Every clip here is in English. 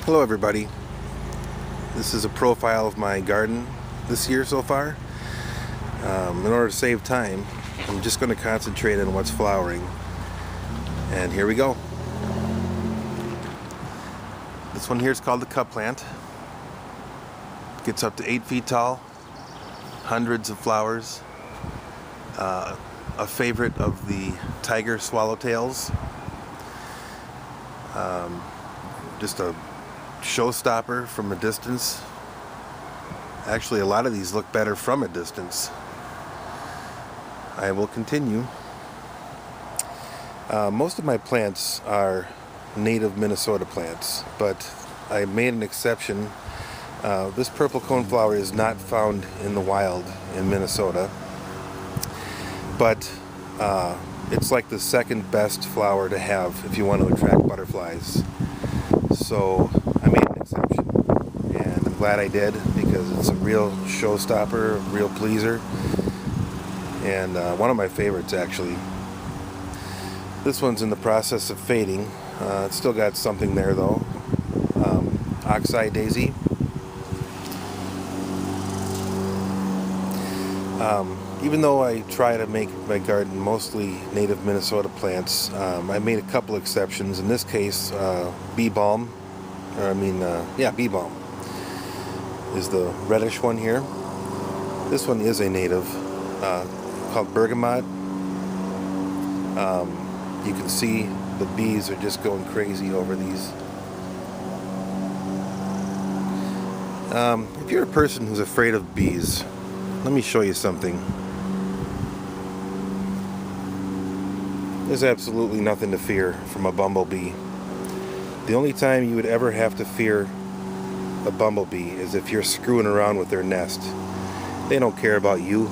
Hello everybody. This is a profile of my garden this year so far. In order to save time, I'm just going to concentrate on what's flowering. And here we go. This one here is called the cup plant. Gets up to 8 feet tall. Hundreds of flowers. A favorite of the tiger swallowtails. Just a showstopper from a distance. Actually, a lot of these look better from a distance. I will continue. Most of my plants are native Minnesota plants, but I made an exception. This purple coneflower is not found in the wild in Minnesota, but it's like the second best flower to have if you want to attract butterflies. So I made an exception, and I'm glad I did, because it's a real showstopper, a real pleaser, and one of my favorites actually. This one's in the process of fading. It's still got something there though. Oxeye daisy. Even though I try to make my garden mostly native Minnesota plants, I made a couple exceptions. In this case, bee balm, bee balm is the reddish one here. This one is a native, called bergamot. You can see the bees are just going crazy over these. If you're a person who's afraid of bees, let me show you something. There's absolutely nothing to fear from a bumblebee. The only time you would ever have to fear a bumblebee is if you're screwing around with their nest. They don't care about you.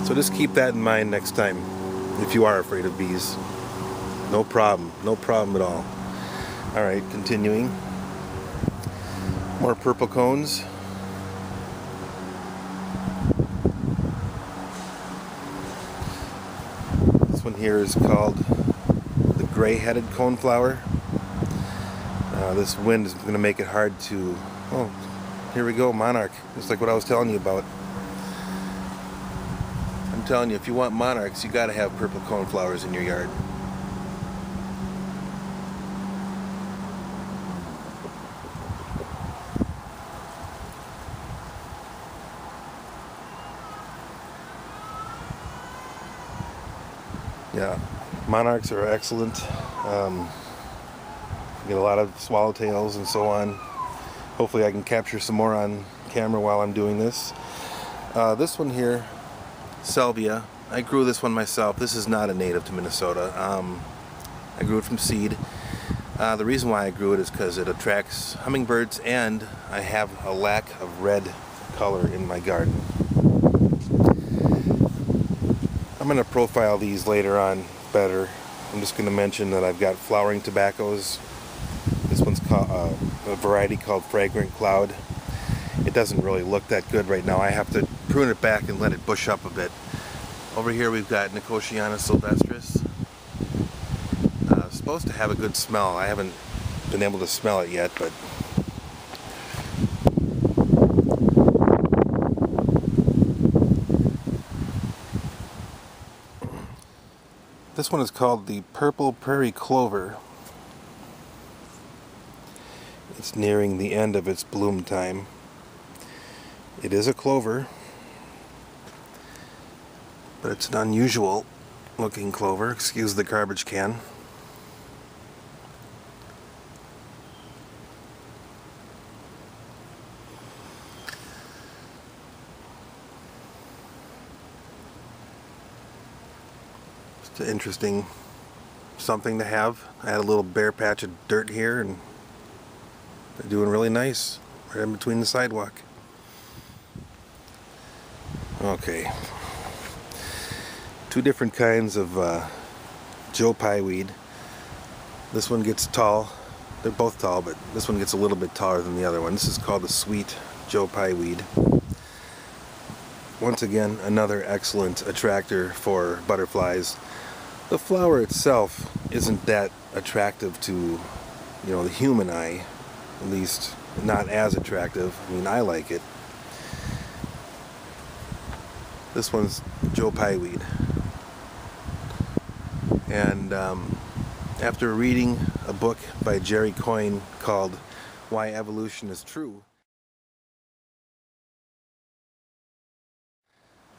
So just keep that in mind next time if you are afraid of bees. No problem. No problem at all. Alright, continuing. More purple cones. This one here is called the gray-headed coneflower. This wind is going to make it hard to... Oh, here we go, monarch. Just like what I was telling you about. I'm telling you, if you want monarchs, you got to have purple coneflowers in your yard. Yeah, monarchs are excellent. Get a lot of swallowtails and so on. Hopefully I can capture some more on camera while I'm doing this. This one here, salvia, I grew this one myself. This is not a native to Minnesota. I grew it from seed. The reason why I grew it is because it attracts hummingbirds, and I have a lack of red color in my garden. I'm going to profile these later on better. I'm just going to mention that I've got flowering tobaccos. This one's called, a variety called Fragrant Cloud. It doesn't really look that good right now. I have to prune it back and let it bush up a bit. Over here we've got Nicotiana sylvestris. It's supposed to have a good smell. I haven't been able to smell it yet, but this one is called the purple prairie clover. It's nearing the end of its bloom time. It is a clover, but it's an unusual looking clover. Excuse the garbage can. It's an interesting something to have. I had a little bare patch of dirt here, and they're doing really nice right in between the sidewalk. Okay. Two different kinds of Joe Pye weed. This one gets tall. They're both tall, but this one gets a little bit taller than the other one. This is called the sweet Joe Pye weed. Once again, another excellent attractor for butterflies. The flower itself isn't that attractive to, the human eye. At least not as attractive. I mean, I like it. This one's Joe Pyeweed. And after reading a book by Jerry Coyne called Why Evolution is True,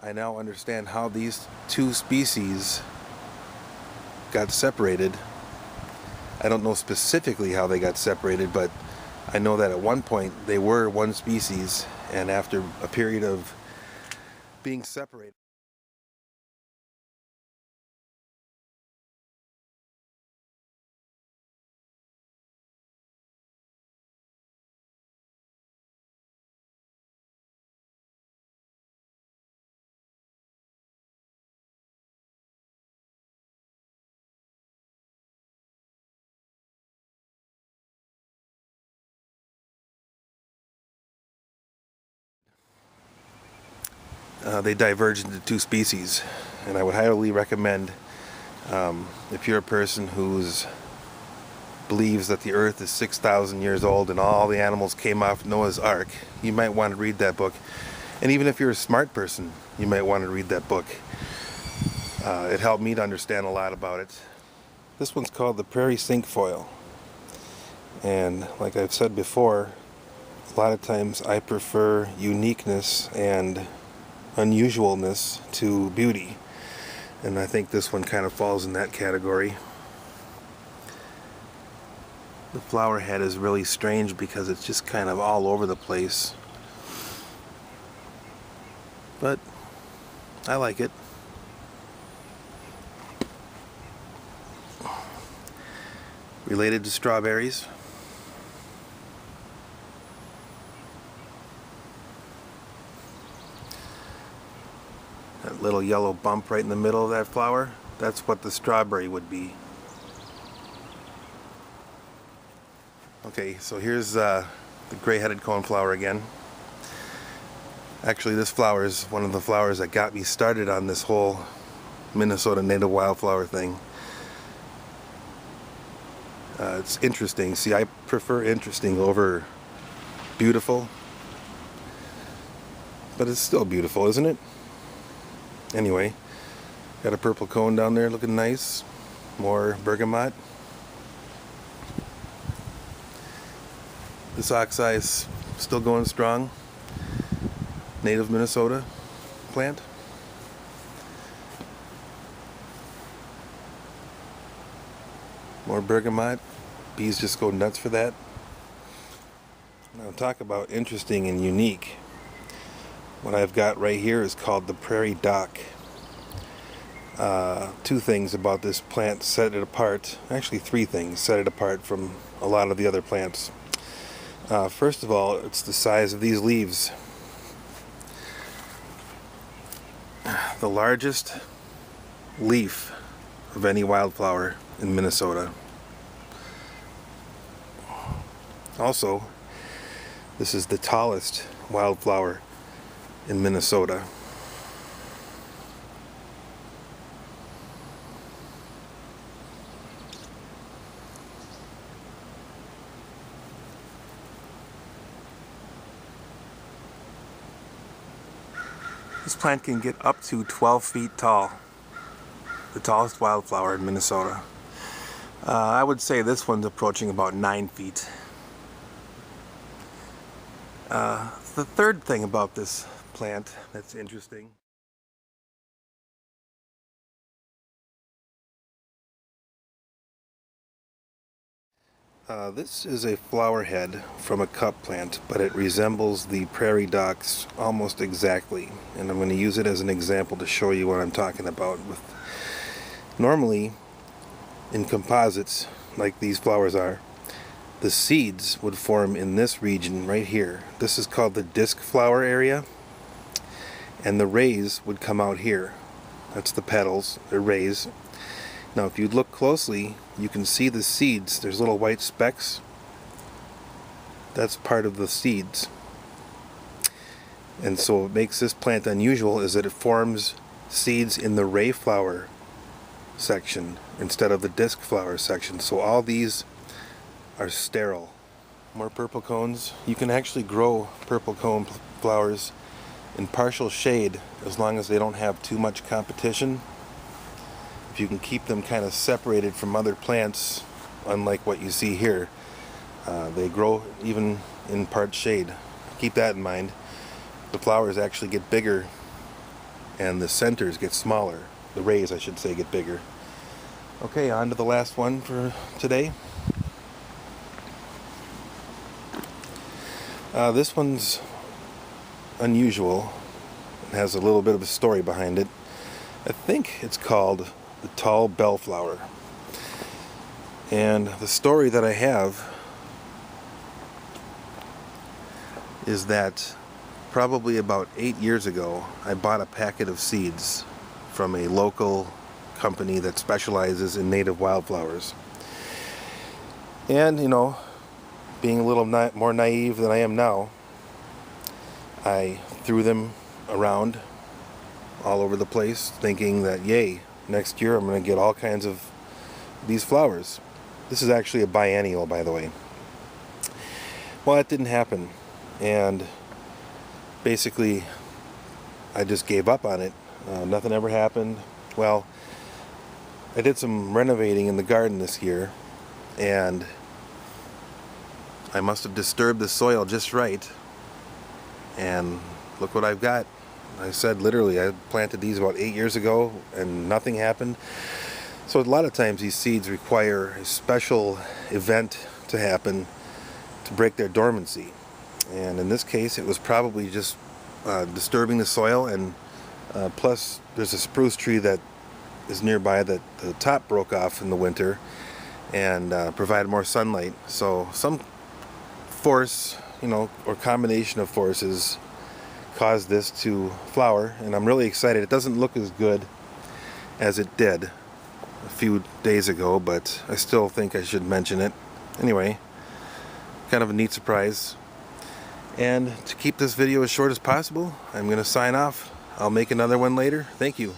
I now understand how these two species got separated. I don't know specifically how they got separated, but I know that at one point they were one species, and after a period of being separated, they diverged into two species. And I would highly recommend, if you're a person who believes that the earth is 6,000 years old and all the animals came off Noah's Ark, you might want to read that book. And even if you're a smart person, you might want to read that book. It helped me to understand a lot about it. This one's called the prairie cinquefoil. And like I've said before, a lot of times I prefer uniqueness and unusualness to beauty. And I think this one kind of falls in that category. The flower head is really strange because it's just kind of all over the place. But I like it. Related to strawberries. That little yellow bump right in the middle of that flower, that's what the strawberry would be. Okay, so here's the gray-headed coneflower again. Actually, this flower is one of the flowers that got me started on this whole Minnesota native wildflower thing. It's interesting. See, I prefer interesting over beautiful. But it's still beautiful, isn't it? Anyway, got a purple cone down there looking nice. More bergamot. This oxeye is still going strong. Native Minnesota plant. More bergamot. Bees just go nuts for that. Now talk about interesting and unique. What I've got right here is called the prairie dock. Two things about this plant set it apart. Actually, three things set it apart from a lot of the other plants. First of all, it's the size of these leaves. The largest leaf of any wildflower in Minnesota. Also, this is the tallest wildflower in Minnesota. This plant can get up to 12 feet tall. The tallest wildflower in Minnesota. I would say this one's approaching about 9 feet. The third thing about this plant that's interesting. This is a flower head from a cup plant, but it resembles the prairie docks almost exactly. And I'm going to use it as an example to show you what I'm talking about. Normally, in composites, like these flowers are, the seeds would form in this region right here. This is called the disc flower area. And the rays would come out here. That's the petals, they're rays. Now if you look closely, you can see the seeds. There's little white specks. That's part of the seeds. And so what makes this plant unusual is that it forms seeds in the ray flower section instead of the disc flower section. So all these are sterile. More purple cones. You can actually grow purple cone flowers in partial shade as long as they don't have too much competition. If you can keep them kind of separated from other plants, unlike what you see here, they grow even in part shade. Keep that in mind. The flowers actually get bigger and the centers get smaller. The rays, I should say, get bigger. Okay, on to the last one for today. This one's unusual. It has a little bit of a story behind it. I think it's called the tall bellflower. And the story that I have is that probably about 8 years ago, I bought a packet of seeds from a local company that specializes in native wildflowers. And, you know, being a little more naive than I am now, I threw them around all over the place, thinking that, yay, next year I'm going to get all kinds of these flowers. This is actually a biennial, by the way. Well, that didn't happen. And basically, I just gave up on it. Nothing ever happened. Well, I did some renovating in the garden this year, and I must have disturbed the soil just right. And look what I've got. I said literally, I planted these about 8 years ago, and nothing happened. So a lot of times these seeds require a special event to happen to break their dormancy. And in this case, it was probably just disturbing the soil, and plus there's a spruce tree that is nearby that the top broke off in the winter and provided more sunlight. So some force, you know, or combination of forces caused this to flower, and I'm really excited. It doesn't look as good as it did a few days ago, but I still think I should mention it. Anyway, kind of a neat surprise. And to keep this video as short as possible, I'm going to sign off. I'll make another one later. Thank you.